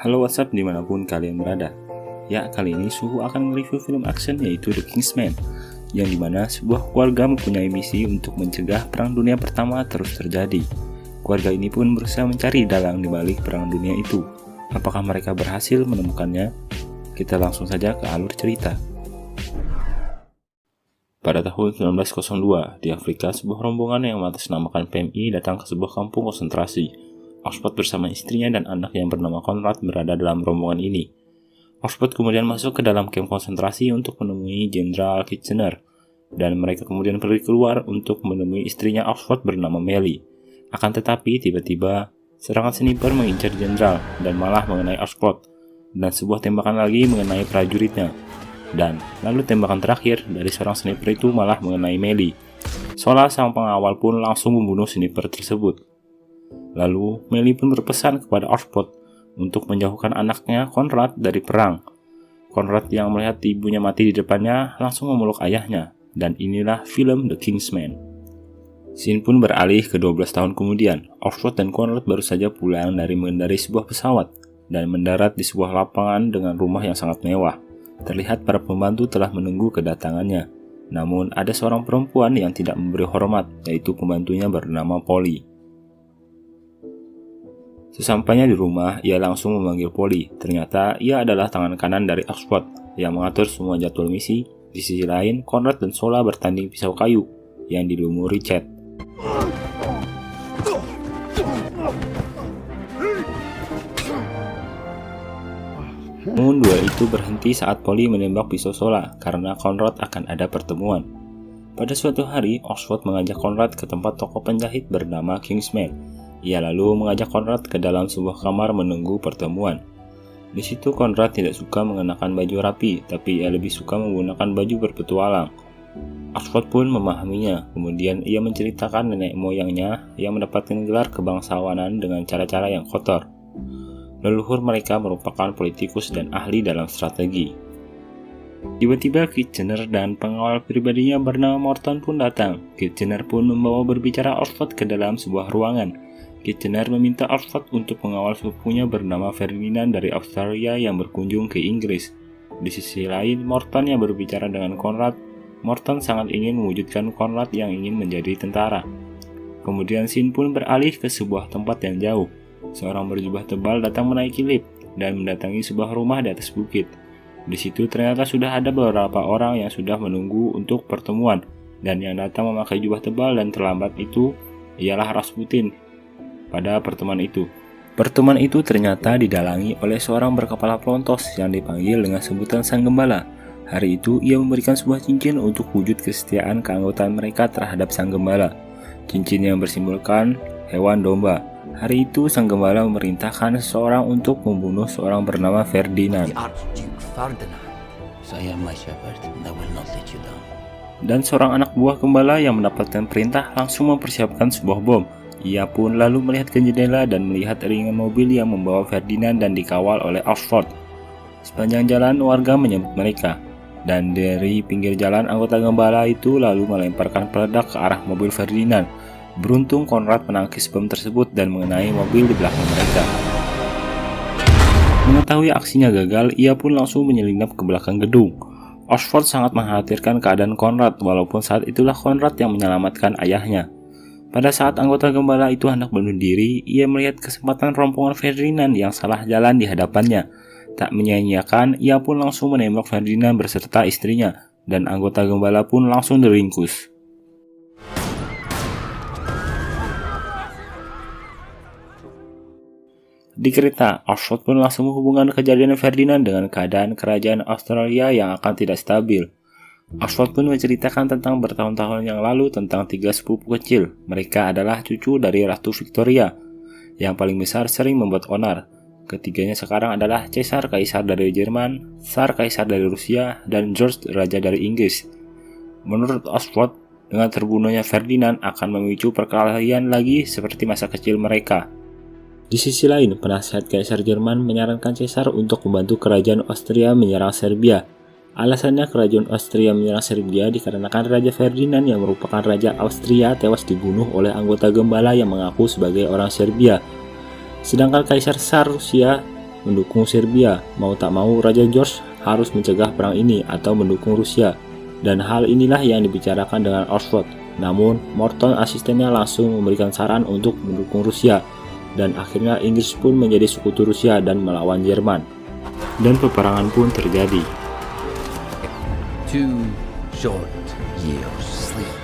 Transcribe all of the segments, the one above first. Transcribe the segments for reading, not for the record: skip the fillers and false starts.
Halo WhatsApp dimanapun kalian berada. Ya, kali ini Suhu akan mereview film action yaitu The Kingsman, yang dimana sebuah keluarga mempunyai misi untuk mencegah Perang Dunia Pertama terus terjadi. Keluarga ini pun berusaha mencari dalang di balik Perang Dunia itu. Apakah mereka berhasil menemukannya? Kita langsung saja ke alur cerita. Pada tahun 1902, di Afrika, sebuah rombongan yang mengatasnamakan PMI datang ke sebuah kampung konsentrasi. Oxford bersama istrinya dan anak yang bernama Conrad berada dalam rombongan ini. Oxford kemudian masuk ke dalam kamp konsentrasi untuk menemui Jenderal Kitchener, dan mereka kemudian pergi keluar untuk menemui istrinya Oxford bernama Melly. Akan tetapi, tiba-tiba, serangan sniper mengincar Jenderal dan malah mengenai Oxford, dan sebuah tembakan lagi mengenai prajuritnya. Dan lalu tembakan terakhir dari seorang sniper itu malah mengenai Melly. Sola sang pengawal pun langsung membunuh sniper tersebut. Lalu, Melly pun berpesan kepada Oxford untuk menjauhkan anaknya Conrad dari perang. Conrad yang melihat ibunya mati di depannya langsung memeluk ayahnya, dan inilah film The Kingsman. Scene pun beralih ke 12 tahun kemudian. Oxford dan Conrad baru saja pulang dari mengendarai sebuah pesawat dan mendarat di sebuah lapangan dengan rumah yang sangat mewah. Terlihat para pembantu telah menunggu kedatangannya. Namun ada seorang perempuan yang tidak memberi hormat, yaitu pembantunya bernama Polly. Sesampainya di rumah, ia langsung memanggil Polly. Ternyata ia adalah tangan kanan dari Oxford yang mengatur semua jadwal misi. Di sisi lain, Conrad dan Sola bertanding pisau kayu yang dilumuri cat. Namun duel itu berhenti saat Polly menembak pisau Sola karena Conrad akan ada pertemuan. Pada suatu hari, Oxford mengajak Conrad ke tempat toko penjahit bernama Kingsman. Ia lalu mengajak Conrad ke dalam sebuah kamar menunggu pertemuan. Di situ Conrad tidak suka mengenakan baju rapi, tapi ia lebih suka menggunakan baju berpetualang. Oxford pun memahaminya, kemudian ia menceritakan nenek moyangnya yang mendapatkan gelar kebangsawanan dengan cara-cara yang kotor. Leluhur mereka merupakan politikus dan ahli dalam strategi. Tiba-tiba Kitchener dan pengawal pribadinya bernama Morton pun datang. Kitchener pun membawa berbicara Oxford ke dalam sebuah ruangan. Kitchener meminta Oxford untuk mengawal sepupunya bernama Ferdinand dari Australia yang berkunjung ke Inggris. Di sisi lain, Morton yang berbicara dengan Conrad. Morton sangat ingin mewujudkan Conrad yang ingin menjadi tentara. Kemudian scene pun beralih ke sebuah tempat yang jauh. Seorang berjubah tebal datang menaiki lift dan mendatangi sebuah rumah di atas bukit. Di situ ternyata sudah ada beberapa orang yang sudah menunggu untuk pertemuan, dan yang datang memakai jubah tebal dan terlambat itu ialah Rasputin. Pada pertemuan itu ternyata didalangi oleh seorang berkepala pelontos yang dipanggil dengan sebutan Sang Gembala. Hari itu ia memberikan sebuah cincin untuk wujud kesetiaan keanggotaan mereka terhadap Sang Gembala. Cincin yang bersimbolkan hewan domba. Hari itu Sang Gembala memerintahkan seseorang untuk membunuh seorang bernama Ferdinand. Dan seorang anak buah gembala yang mendapatkan perintah langsung mempersiapkan sebuah bom. Ia pun lalu melihat ke jendela dan melihat iringan mobil yang membawa Ferdinand dan dikawal oleh Oxford. Sepanjang jalan warga menyambut mereka, dan dari pinggir jalan anggota gembala itu lalu melemparkan peledak ke arah mobil Ferdinand. Beruntung Conrad menangkis bom tersebut dan mengenai mobil di belakang mereka. Mengetahui aksinya gagal, ia pun langsung menyelinap ke belakang gedung. Oxford sangat mengkhawatirkan keadaan Conrad, walaupun saat itulah Conrad yang menyelamatkan ayahnya. Pada saat anggota gembala itu hendak bunuh diri, ia melihat kesempatan rombongan Ferdinand yang salah jalan di hadapannya. Tak menyia-nyiakan, ia pun langsung menembak Ferdinand beserta istrinya, dan anggota gembala pun langsung diringkus. Di kereta, Oxford pun langsung menghubungkan kejadian Ferdinand dengan keadaan kerajaan Australia yang akan tidak stabil. Oxford pun menceritakan tentang bertahun-tahun yang lalu tentang 3 sepupu kecil. Mereka adalah cucu dari Ratu Victoria. Yang paling besar sering membuat onar. Ketiganya sekarang adalah Caesar Kaisar dari Jerman, Tsar Kaisar dari Rusia, dan George Raja dari Inggris. Menurut Oxford, dengan terbunuhnya Ferdinand akan memicu perkelahian lagi seperti masa kecil mereka. Di sisi lain, penasihat Kaisar Jerman menyarankan Caesar untuk membantu kerajaan Austria menyerang Serbia. Alasannya kerajaan Austria menyerang Serbia dikarenakan Raja Ferdinand yang merupakan Raja Austria tewas dibunuh oleh anggota gembala yang mengaku sebagai orang Serbia. Sedangkan Kaisar Tsar Rusia mendukung Serbia. Mau tak mau Raja George harus mencegah perang ini atau mendukung Rusia. Dan hal inilah yang dibicarakan dengan Oxford. Namun, Morton asistennya langsung memberikan saran untuk mendukung Rusia. Dan akhirnya Inggris pun menjadi sekutu Rusia dan melawan Jerman. Dan peperangan pun terjadi. 2 short years sleep.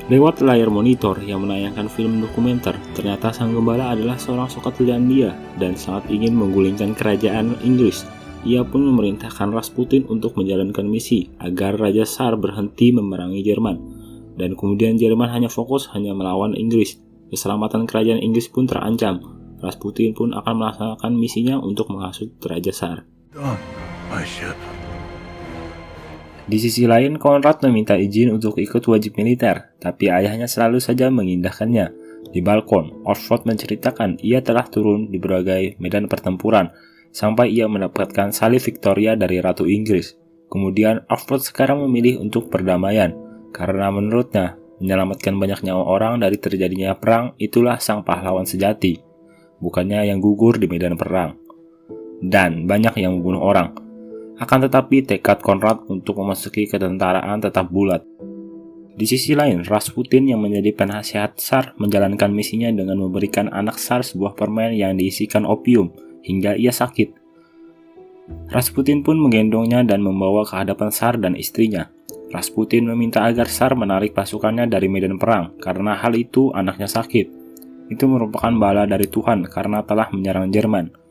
Lewat layar monitor yang menayangkan film dokumenter, ternyata sang gembala adalah seorang Skotlandia dan sangat ingin menggulingkan kerajaan Inggris. Ia pun memerintahkan Rasputin untuk menjalankan misi agar Raja Tsar berhenti memerangi Jerman. Dan kemudian Jerman hanya fokus melawan Inggris. Keselamatan kerajaan Inggris pun terancam. Rasputin pun akan melaksanakan misinya untuk menghasut Raja Tsar. Di sisi lain, Konrad meminta izin untuk ikut wajib militer, tapi ayahnya selalu saja mengindahkannya. Di balkon, Oxford menceritakan ia telah turun di berbagai medan pertempuran, sampai ia mendapatkan salib Victoria dari Ratu Inggris. Kemudian, Oxford sekarang memilih untuk perdamaian, karena menurutnya, menyelamatkan banyak nyawa orang dari terjadinya perang itulah sang pahlawan sejati, bukannya yang gugur di medan perang. Dan banyak yang membunuh orang. Akan tetapi tekad Konrad untuk memasuki ketentaraan tetap bulat. Di sisi lain, Rasputin yang menjadi penasihat Tsar menjalankan misinya dengan memberikan anak Tsar sebuah permen yang diisikan opium hingga ia sakit. Rasputin pun menggendongnya dan membawa ke hadapan Tsar dan istrinya. Rasputin meminta agar Tsar menarik pasukannya dari medan perang karena hal itu anaknya sakit. Itu merupakan bala dari Tuhan karena telah menyerang Jerman.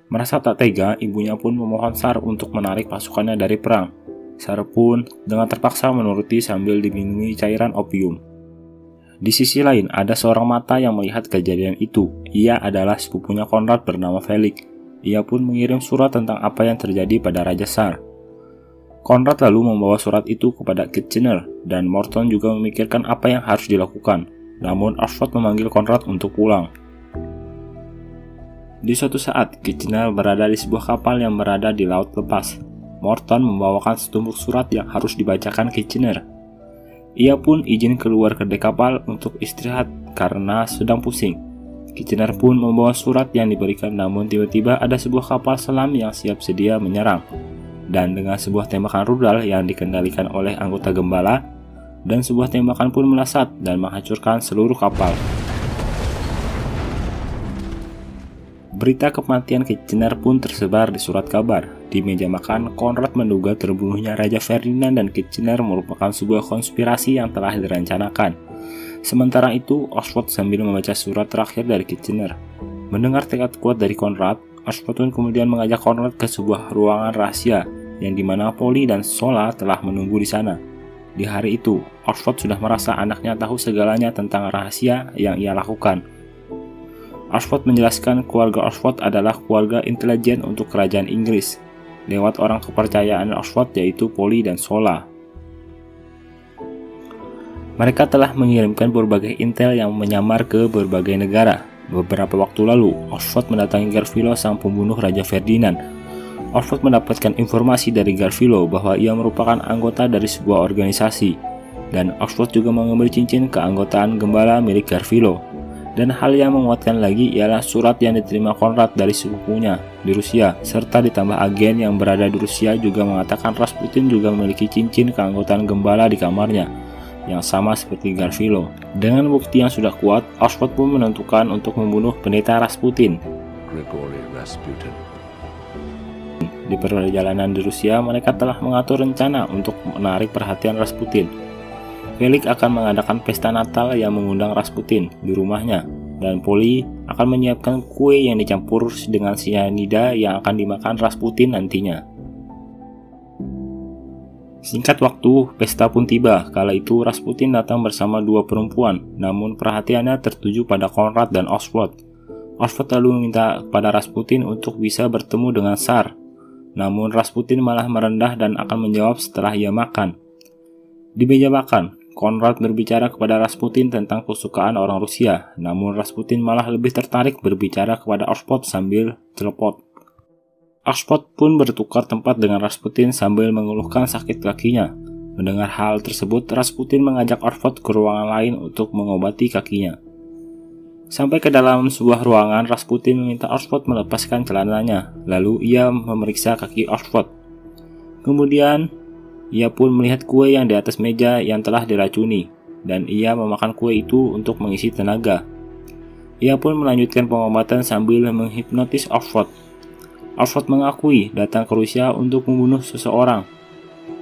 Merasa tak tega, ibunya pun memohon Tsar untuk menarik pasukannya dari perang. Tsar pun dengan terpaksa menuruti sambil diminumi cairan opium. Di sisi lain, ada seorang mata yang melihat kejadian itu. Ia adalah sepupunya Konrad bernama Felix. Ia pun mengirim surat tentang apa yang terjadi pada Raja Tsar. Konrad lalu membawa surat itu kepada Kitchener, dan Morton juga memikirkan apa yang harus dilakukan. Namun Oxford memanggil Konrad untuk pulang. Di suatu saat, Kitchener berada di sebuah kapal yang berada di laut lepas. Morton membawakan setumpuk surat yang harus dibacakan Kitchener. Ia pun izin keluar ke dek kapal untuk istirahat karena sedang pusing. Kitchener pun membawa surat yang diberikan, namun tiba-tiba ada sebuah kapal selam yang siap sedia menyerang. Dan dengan sebuah tembakan rudal yang dikendalikan oleh anggota gembala, dan sebuah tembakan pun melesat dan menghancurkan seluruh kapal. Berita kematian Kitchener pun tersebar di surat kabar. Di meja makan, Konrad menduga terbunuhnya Raja Ferdinand dan Kitchener merupakan sebuah konspirasi yang telah direncanakan. Sementara itu, Oxford sambil membaca surat terakhir dari Kitchener. Mendengar tekad kuat dari Konrad, Oxford pun kemudian mengajak Konrad ke sebuah ruangan rahasia yang dimana Polly dan Sola telah menunggu di sana. Di hari itu, Oxford sudah merasa anaknya tahu segalanya tentang rahasia yang ia lakukan. Oxford menjelaskan keluarga Oxford adalah keluarga intelijen untuk kerajaan Inggris, lewat orang kepercayaan Oxford yaitu Polly dan Sola. Mereka telah mengirimkan berbagai intel yang menyamar ke berbagai negara. Beberapa waktu lalu, Oxford mendatangi Garfilo sang pembunuh Raja Ferdinand. Oxford mendapatkan informasi dari Garfilo bahwa ia merupakan anggota dari sebuah organisasi, dan Oxford juga mengambil cincin keanggotaan gembala milik Garfilo. Dan hal yang menguatkan lagi ialah surat yang diterima Konrad dari sepupunya di Rusia, serta ditambah agen yang berada di Rusia juga mengatakan Rasputin juga memiliki cincin keanggotaan gembala di kamarnya, yang sama seperti Garfilo. Dengan bukti yang sudah kuat, Oxford pun menentukan untuk membunuh pendeta Rasputin. Di perjalanan di Rusia, mereka telah mengatur rencana untuk menarik perhatian Rasputin. Felix akan mengadakan pesta Natal yang mengundang Rasputin di rumahnya, dan Polly akan menyiapkan kue yang dicampur dengan cyanida yang akan dimakan Rasputin nantinya. Singkat waktu, pesta pun tiba. Kala itu Rasputin datang bersama dua perempuan, namun perhatiannya tertuju pada Konrad dan Oxford. Oxford lalu meminta kepada Rasputin untuk bisa bertemu dengan Tsar. Namun Rasputin malah merendah dan akan menjawab setelah ia makan. Di meja makan, Konrad berbicara kepada Rasputin tentang kesukaan orang Rusia, namun Rasputin malah lebih tertarik berbicara kepada Oxford sambil telepon. Oxford pun bertukar tempat dengan Rasputin sambil mengeluhkan sakit kakinya. Mendengar hal tersebut, Rasputin mengajak Oxford ke ruangan lain untuk mengobati kakinya. Sampai ke dalam sebuah ruangan, Rasputin meminta Oxford melepaskan celananya. Lalu ia memeriksa kaki Oxford. Kemudian, ia pun melihat kue yang di atas meja yang telah diracuni, dan ia memakan kue itu untuk mengisi tenaga. Ia pun melanjutkan pengobatan sambil menghipnotis Oxford. Oxford mengakui datang ke Rusia untuk membunuh seseorang.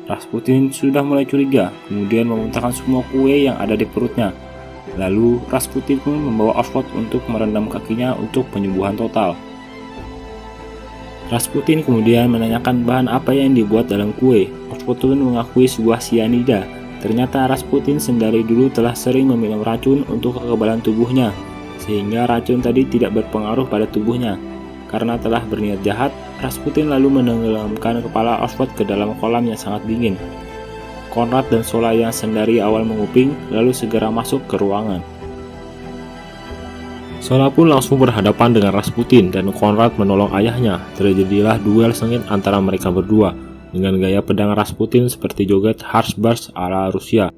Rasputin sudah mulai curiga, kemudian memuntahkan semua kue yang ada di perutnya. Lalu Rasputin pun membawa Oxford untuk merendam kakinya untuk penyembuhan total. Rasputin kemudian menanyakan bahan apa yang dibuat dalam kue. Oxford pun mengakui sebuah sianida. Ternyata Rasputin sendiri dulu telah sering meminum racun untuk kekebalan tubuhnya, sehingga racun tadi tidak berpengaruh pada tubuhnya. Karena telah berniat jahat, Rasputin lalu menenggelamkan kepala Oxford ke dalam kolam yang sangat dingin. Conrad dan Sola yang sendiri awal menguping, lalu segera masuk ke ruangan. Sola pun langsung berhadapan dengan Rasputin dan Conrad menolong ayahnya. Terjadilah duel sengit antara mereka berdua, dengan gaya pedang Rasputin seperti joget Harshbarz ala Rusia.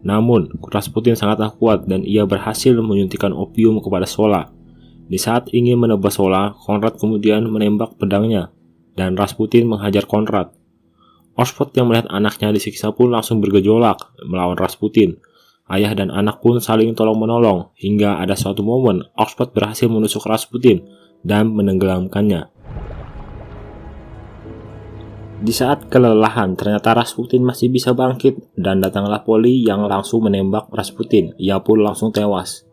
Namun, Rasputin sangatlah kuat dan ia berhasil menyuntikkan opium kepada Sola. Di saat ingin menebas Sola, Conrad kemudian menembak pedangnya, dan Rasputin menghajar Conrad. Oxford yang melihat anaknya disiksa pun langsung bergejolak melawan Rasputin. Ayah dan anak pun saling tolong-menolong, hingga ada suatu momen Oxford berhasil menusuk Rasputin dan menenggelamkannya. Di saat kelelahan, ternyata Rasputin masih bisa bangkit, dan datanglah Polly yang langsung menembak Rasputin. Ia pun langsung tewas.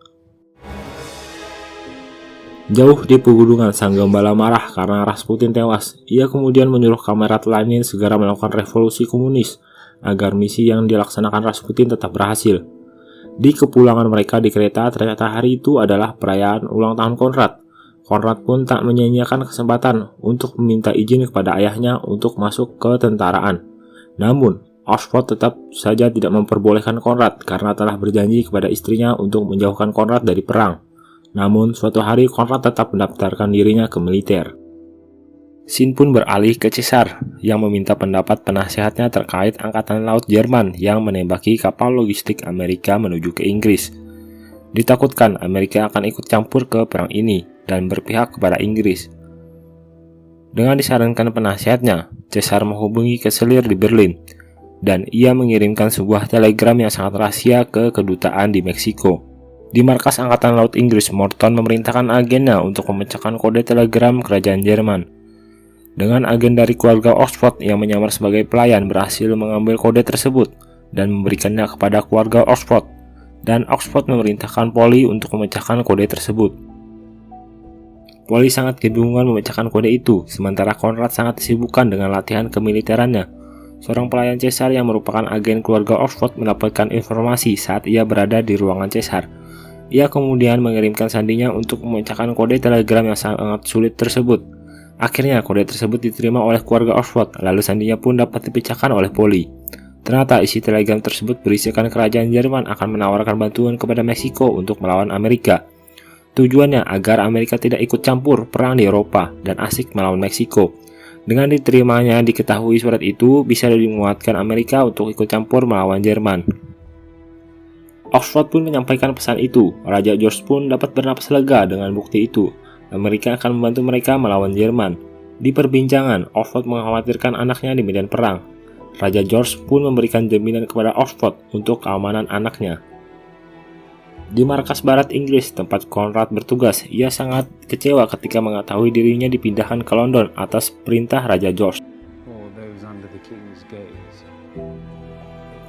Jauh di pegunungan, sang gembala marah karena Rasputin tewas. Ia kemudian menyuruh Kamerat Lenin segera melakukan revolusi komunis, agar misi yang dilaksanakan Rasputin tetap berhasil. Di kepulangan mereka di kereta, ternyata hari itu adalah perayaan ulang tahun Conrad. Conrad pun tak menyia-nyiakan kesempatan untuk meminta izin kepada ayahnya untuk masuk ke tentaraan. Namun, Oxford tetap saja tidak memperbolehkan Conrad karena telah berjanji kepada istrinya untuk menjauhkan Conrad dari perang. Namun, suatu hari Conrad tetap mendaftarkan dirinya ke militer. Scene pun beralih ke Caesar, yang meminta pendapat penasehatnya terkait Angkatan Laut Jerman yang menembaki kapal logistik Amerika menuju ke Inggris. Ditakutkan Amerika akan ikut campur ke perang ini dan berpihak kepada Inggris. Dengan disarankan penasehatnya, Caesar menghubungi kanselir di Berlin, dan ia mengirimkan sebuah telegram yang sangat rahasia ke kedutaan di Meksiko. Di markas Angkatan Laut Inggris, Morton memerintahkan agennya untuk memecahkan kode telegram kerajaan Jerman. Dengan agen dari keluarga Oxford yang menyamar sebagai pelayan berhasil mengambil kode tersebut dan memberikannya kepada keluarga Oxford, dan Oxford memerintahkan Polly untuk memecahkan kode tersebut. Polly sangat kebingungan memecahkan kode itu, sementara Conrad sangat disibukkan dengan latihan kemiliterannya. Seorang pelayan Caesar yang merupakan agen keluarga Oxford mendapatkan informasi saat ia berada di ruangan Caesar. Ia kemudian mengirimkan sandinya untuk memecahkan kode telegram yang sangat sulit tersebut. Akhirnya kode tersebut diterima oleh keluarga Oxford, lalu sandinya pun dapat dipecahkan oleh Polly. Ternyata isi telegram tersebut berisikan kerajaan Jerman akan menawarkan bantuan kepada Meksiko untuk melawan Amerika. Tujuannya agar Amerika tidak ikut campur perang di Eropa dan asik melawan Meksiko. Dengan diterimanya diketahui surat itu bisa menguatkan Amerika untuk ikut campur melawan Jerman. Oxford pun menyampaikan pesan itu. Raja George pun dapat bernapas lega dengan bukti itu. Amerika akan membantu mereka melawan Jerman. Di perbincangan, Oxford mengkhawatirkan anaknya di medan perang. Raja George pun memberikan jaminan kepada Oxford untuk keamanan anaknya. Di markas barat Inggris, tempat Conrad bertugas, ia sangat kecewa ketika mengetahui dirinya dipindahkan ke London atas perintah Raja George.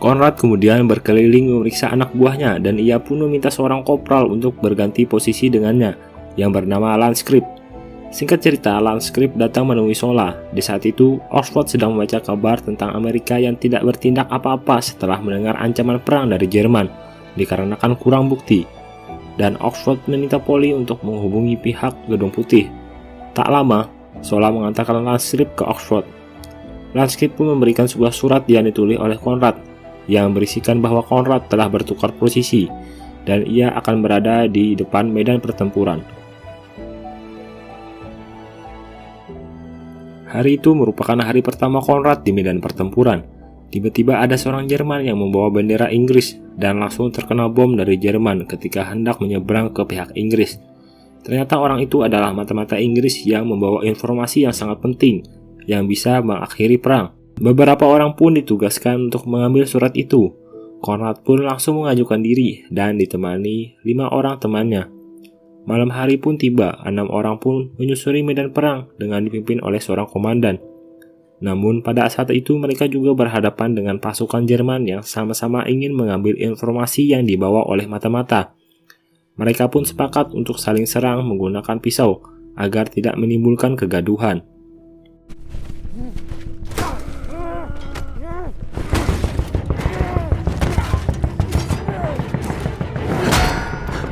Conrad kemudian berkeliling memeriksa anak buahnya dan ia pun meminta seorang kopral untuk berganti posisi dengannya yang bernama Landscript. Singkat cerita, Landscript datang menemui Sola. Di saat itu, Oxford sedang membaca kabar tentang Amerika yang tidak bertindak apa-apa setelah mendengar ancaman perang dari Jerman dikarenakan kurang bukti. Dan Oxford meminta Polly untuk menghubungi pihak Gedung Putih. Tak lama, Sola mengantarkan Landscript ke Oxford. Landscript pun memberikan sebuah surat yang ditulis oleh Conrad yang berisikan bahwa Conrad telah bertukar posisi dan ia akan berada di depan medan pertempuran. Hari itu merupakan hari pertama Conrad di medan pertempuran. Tiba-tiba ada seorang Jerman yang membawa bendera Inggris dan langsung terkena bom dari Jerman ketika hendak menyeberang ke pihak Inggris. Ternyata orang itu adalah mata-mata Inggris yang membawa informasi yang sangat penting yang bisa mengakhiri perang. Beberapa orang pun ditugaskan untuk mengambil surat itu. Conrad pun langsung mengajukan diri dan ditemani 5 orang temannya. Malam hari pun tiba, 6 orang pun menyusuri medan perang dengan dipimpin oleh seorang komandan. Namun pada saat itu mereka juga berhadapan dengan pasukan Jerman yang sama-sama ingin mengambil informasi yang dibawa oleh mata-mata. Mereka pun sepakat untuk saling serang menggunakan pisau agar tidak menimbulkan kegaduhan.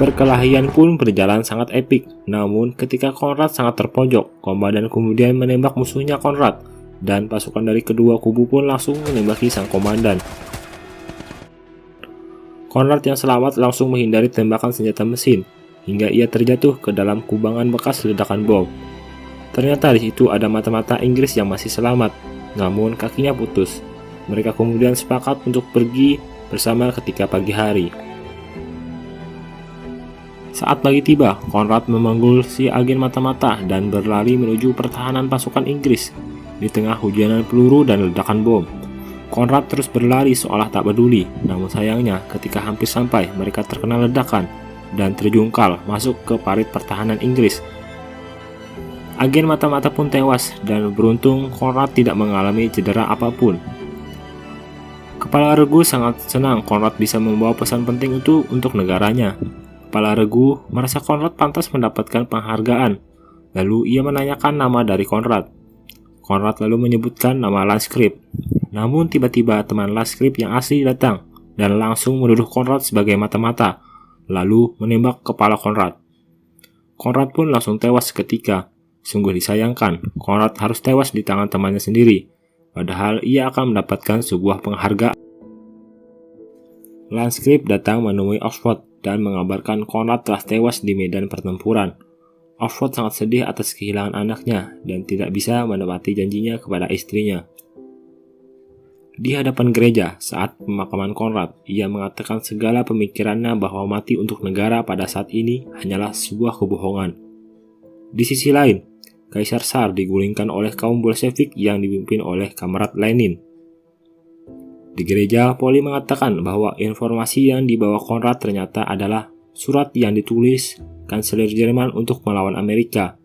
Perkelahian pun berjalan sangat epik, namun ketika Conrad sangat terpojok, komandan kemudian menembak musuhnya Conrad, dan pasukan dari kedua kubu pun langsung menembaki sang komandan. Conrad yang selamat langsung menghindari tembakan senjata mesin, hingga ia terjatuh ke dalam kubangan bekas ledakan bom. Ternyata di situ ada mata-mata Inggris yang masih selamat, namun kakinya putus. Mereka kemudian sepakat untuk pergi bersama ketika pagi hari. Saat pagi tiba, Conrad memanggul si agen mata-mata dan berlari menuju pertahanan pasukan Inggris di tengah hujanan peluru dan ledakan bom. Conrad terus berlari seolah tak peduli, namun sayangnya ketika hampir sampai mereka terkena ledakan dan terjungkal masuk ke parit pertahanan Inggris. Agen mata-mata pun tewas dan beruntung Conrad tidak mengalami cedera apapun. Kepala Regu sangat senang Conrad bisa membawa pesan penting itu untuk negaranya. Kepala Regu merasa Conrad pantas mendapatkan penghargaan, lalu ia menanyakan nama dari Conrad. Conrad lalu menyebutkan nama Lascrip. Namun tiba-tiba teman Lascrip yang asli datang dan langsung menuduh Conrad sebagai mata-mata, lalu menembak kepala Conrad. Conrad pun langsung tewas seketika. Sungguh disayangkan, Conrad harus tewas di tangan temannya sendiri, padahal ia akan mendapatkan sebuah penghargaan. Lascrip datang menemui Oxford dan mengabarkan Conrad telah tewas di medan pertempuran. Oxford sangat sedih atas kehilangan anaknya dan tidak bisa menepati janjinya kepada istrinya. Di hadapan gereja saat pemakaman Conrad, ia mengatakan segala pemikirannya bahwa mati untuk negara pada saat ini hanyalah sebuah kebohongan. Di sisi lain, Kaisar Tsar digulingkan oleh kaum Bolshevik yang dipimpin oleh Kamrat Lenin. Di gereja, Polly mengatakan bahwa informasi yang dibawa Conrad ternyata adalah surat yang ditulis Kanselir Jerman untuk melawan Amerika.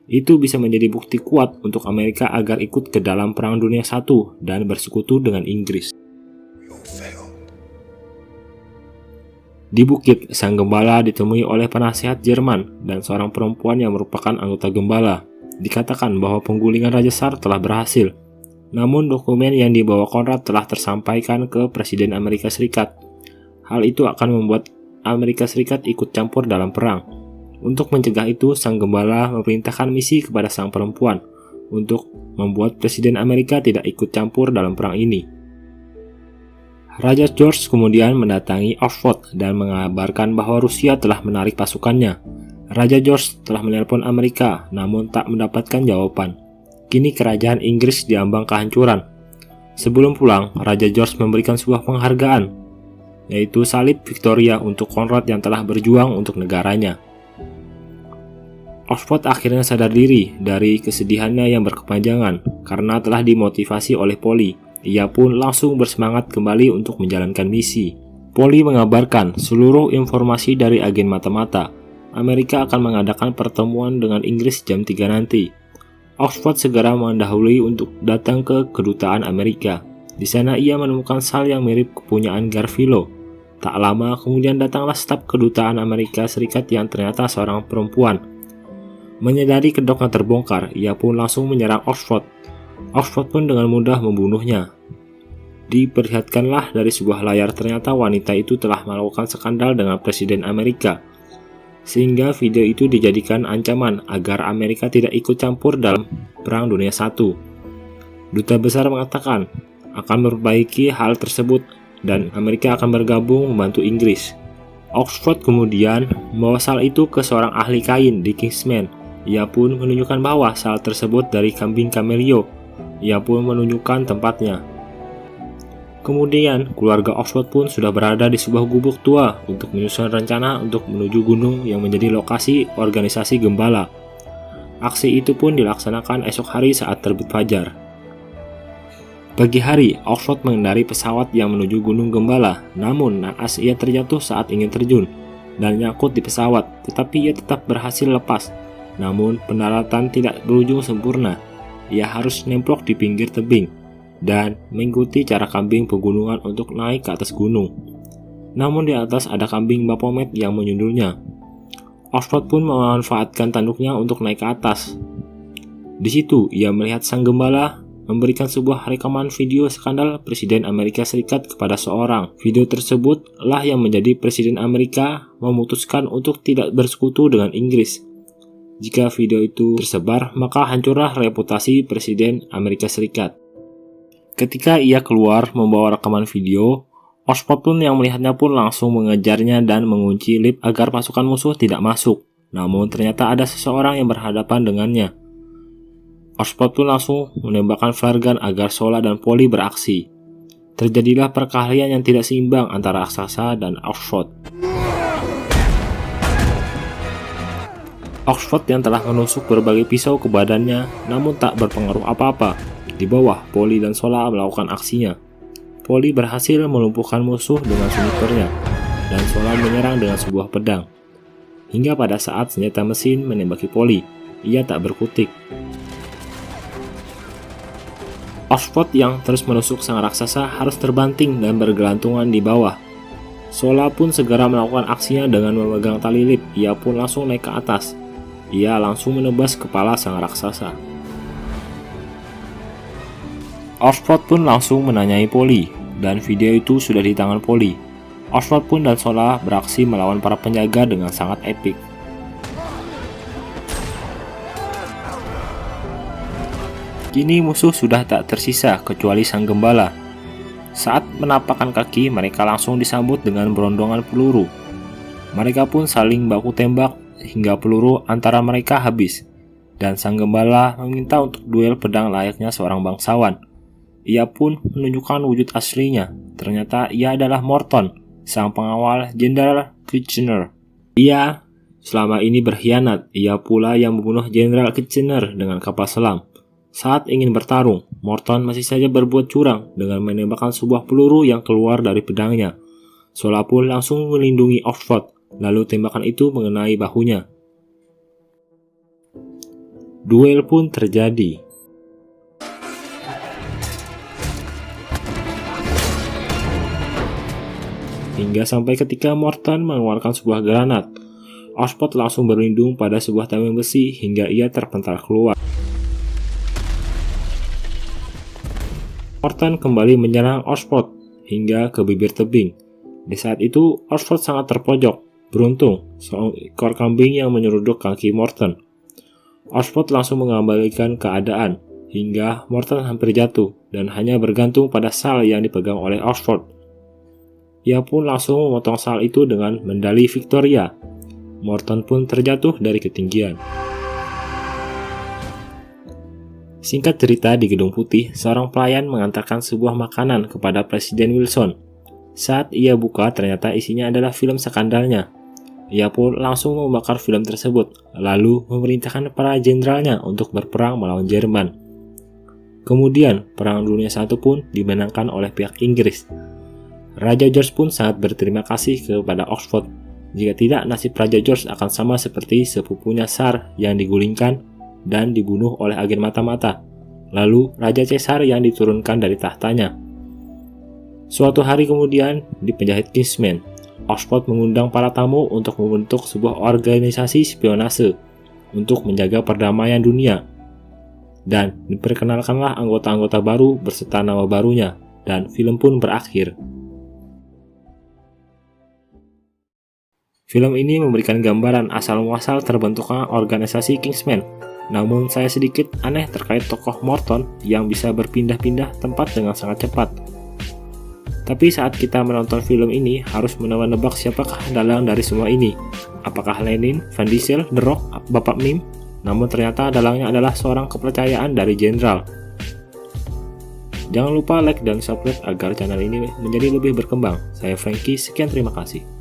Itu bisa menjadi bukti kuat untuk Amerika agar ikut ke dalam Perang Dunia I dan bersekutu dengan Inggris. Di bukit, sang gembala ditemui oleh penasihat Jerman dan seorang perempuan yang merupakan anggota gembala. Dikatakan bahwa penggulingan Raja Tsar telah berhasil. Namun dokumen yang dibawa Conrad telah tersampaikan ke Presiden Amerika Serikat. Hal itu akan membuat Amerika Serikat ikut campur dalam perang. Untuk mencegah itu, sang gembala memerintahkan misi kepada sang perempuan untuk membuat Presiden Amerika tidak ikut campur dalam perang ini. Raja George kemudian mendatangi Oxford dan mengabarkan bahwa Rusia telah menarik pasukannya. Raja George telah menelpon Amerika, namun tak mendapatkan jawaban. Kini kerajaan Inggris diambang kehancuran. Sebelum pulang, Raja George memberikan sebuah penghargaan, yaitu salib Victoria untuk Conrad yang telah berjuang untuk negaranya. Oxford akhirnya sadar diri dari kesedihannya yang berkepanjangan karena telah dimotivasi oleh Polly. Ia pun langsung bersemangat kembali untuk menjalankan misi. Polly mengabarkan seluruh informasi dari agen mata-mata. Amerika akan mengadakan pertemuan dengan Inggris jam 3 nanti. Oxford segera mendahului untuk datang ke kedutaan Amerika. Di sana ia menemukan sal yang mirip kepunyaan Garfilo. Tak lama kemudian datanglah staf kedutaan Amerika Serikat yang ternyata seorang perempuan. Menyadari kedoknya terbongkar, ia pun langsung menyerang Oxford. Oxford pun dengan mudah membunuhnya. Diperlihatkanlah dari sebuah layar ternyata wanita itu telah melakukan skandal dengan Presiden Amerika. Sehingga video itu dijadikan ancaman agar Amerika tidak ikut campur dalam Perang Dunia I. Duta besar mengatakan akan memperbaiki hal tersebut dan Amerika akan bergabung membantu Inggris. Oxford kemudian membawa sal itu ke seorang ahli kain di Kingsman. Ia pun menunjukkan bahwa sal tersebut dari kambing camellia. Ia pun menunjukkan tempatnya. Kemudian, keluarga Oxford pun sudah berada di sebuah gubuk tua untuk menyusun rencana untuk menuju gunung yang menjadi lokasi organisasi gembala. Aksi itu pun dilaksanakan esok hari saat terbit fajar. Pagi hari, Oxford mengendari pesawat yang menuju Gunung Gembala, namun naas ia terjatuh saat ingin terjun dan nyangkut di pesawat, tetapi ia tetap berhasil lepas. Namun, pendaratan tidak berujung sempurna. Ia harus nemplok di pinggir tebing dan mengikuti cara kambing pegunungan untuk naik ke atas gunung. Namun di atas ada kambing Baphomet yang menyundulnya. Oxford pun memanfaatkan tanduknya untuk naik ke atas. Di situ, ia melihat sang gembala memberikan sebuah rekaman video skandal Presiden Amerika Serikat kepada seorang. Video tersebut lah yang menjadi Presiden Amerika memutuskan untuk tidak bersekutu dengan Inggris. Jika video itu tersebar, maka hancurlah reputasi Presiden Amerika Serikat. Ketika ia keluar membawa rekaman video, Oxford pun yang melihatnya pun langsung mengejarnya dan mengunci lift agar pasukan musuh tidak masuk. Namun ternyata ada seseorang yang berhadapan dengannya. Oxford pun langsung menembakkan flare gun agar Sola dan Polly beraksi. Terjadilah perkelahian yang tidak seimbang antara raksasa dan Oxford. Oxford yang telah menusuk berbagai pisau ke badannya, namun tak berpengaruh apa-apa. Di bawah, Polly dan Sola melakukan aksinya. Polly berhasil melumpuhkan musuh dengan snipernya, dan Sola menyerang dengan sebuah pedang. Hingga pada saat senjata mesin menembaki Polly, ia tak berkutik. Oxford yang terus menusuk sang raksasa harus terbanting dan bergelantungan di bawah. Sola pun segera melakukan aksinya dengan memegang tali lip. Ia pun langsung naik ke atas. Ia langsung menebas kepala sang raksasa. Oxford pun langsung menanyai Polly, dan video itu sudah di tangan Polly. Oxford pun dan Sola beraksi melawan para penjaga dengan sangat epik. Kini musuh sudah tak tersisa kecuali sang gembala. Saat menapakkan kaki, mereka langsung disambut dengan berondongan peluru. Mereka pun saling baku tembak hingga peluru antara mereka habis. Dan sang gembala meminta untuk duel pedang layaknya seorang bangsawan. Ia pun menunjukkan wujud aslinya. Ternyata ia adalah Morton, sang pengawal Jenderal Kitchener. Ia selama ini berkhianat. Ia pula yang membunuh Jenderal Kitchener dengan kapal selam. Saat ingin bertarung, Morton masih saja berbuat curang dengan menembakkan sebuah peluru yang keluar dari pedangnya. Sola pun langsung melindungi Oxford, lalu tembakan itu mengenai bahunya. Duel pun terjadi. Hingga sampai ketika Morton mengeluarkan sebuah granat, Oxford langsung berlindung pada sebuah tameng besi hingga ia terpental keluar. Morton kembali menyerang Oxford hingga ke bibir tebing. Di saat itu, Oxford sangat terpojok. Beruntung, seekor kambing yang menyeruduk kaki Morton. Oxford langsung mengembalikan keadaan, hingga Morton hampir jatuh dan hanya bergantung pada sal yang dipegang oleh Oxford. Ia pun langsung memotong sal itu dengan medali Victoria. Morton pun terjatuh dari ketinggian. Singkat cerita, di Gedung Putih, seorang pelayan mengantarkan sebuah makanan kepada Presiden Wilson. Saat ia buka, ternyata isinya adalah film skandalnya. Ia pun langsung membakar film tersebut, lalu memerintahkan para jenderalnya untuk berperang melawan Jerman. Kemudian, Perang Dunia I pun dimenangkan oleh pihak Inggris. Raja George pun sangat berterima kasih kepada Oxford. Jika tidak, nasib Raja George akan sama seperti sepupunya Tsar yang digulingkan dan dibunuh oleh agen mata-mata. Lalu Raja Caesar yang diturunkan dari tahtanya. Suatu hari kemudian, di penjahit Kingsman, Oxford mengundang para tamu untuk membentuk sebuah organisasi spionase untuk menjaga perdamaian dunia. Dan diperkenalkanlah anggota-anggota baru berserta nama barunya, dan film pun berakhir. Film ini memberikan gambaran asal-muasal terbentuknya organisasi Kingsman. Namun saya sedikit aneh terkait tokoh Morton yang bisa berpindah-pindah tempat dengan sangat cepat. Tapi saat kita menonton film ini harus menebak siapakah dalang dari semua ini. Apakah Lenin, Vin Diesel, The Rock, Bapak Mim? Namun ternyata dalangnya adalah seorang kepercayaan dari jenderal. Jangan lupa like dan subscribe agar channel ini menjadi lebih berkembang. Saya Frankie, sekian terima kasih.